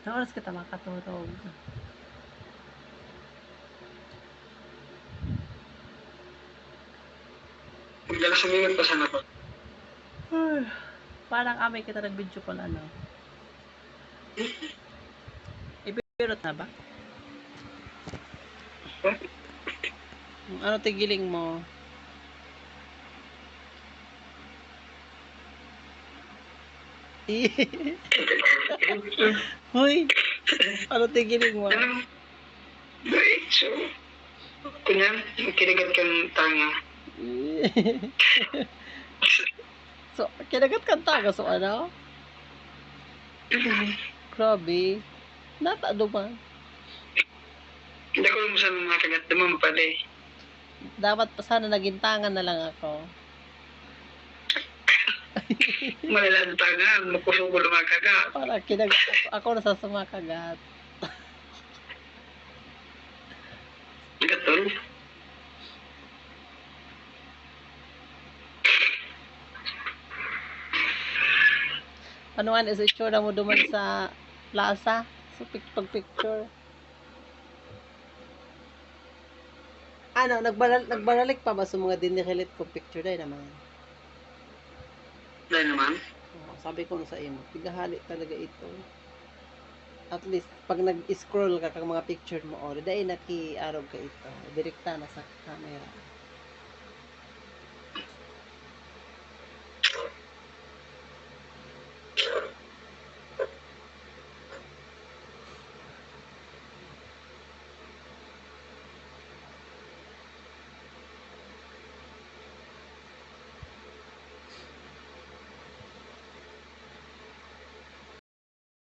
Sa oras kita makatulog. Magdala sa minute pa sana po. Parang kami kita nag-video call ano. Ipirot na ba? Ano tigiling mo? Hoy, ano tigiling mo? Ano? So, kunyan, kinagat kang tanga. So, kinagat kang taga so ano? Grabe. Nata duman. Hindi ko alam saan mga kagat naman pala eh. Dapat pa sana nagintangan na lang ako. Malalang tanga, makusog ko lumakaga. Para kinagat ako na sa sumakagat. Gatol. Panuan is itsura mo duman sa plaza? So, pag-picture. Ano, nagbaralik pa ba sa mga dinikilit ko picture dahil naman? Dahil naman? Oh, sabi ko sa imo, tigahali talaga ito. At least, pag nag-scroll ka kang mga picture mo, dahil naki-arog ka ito. Direkta na sa camera.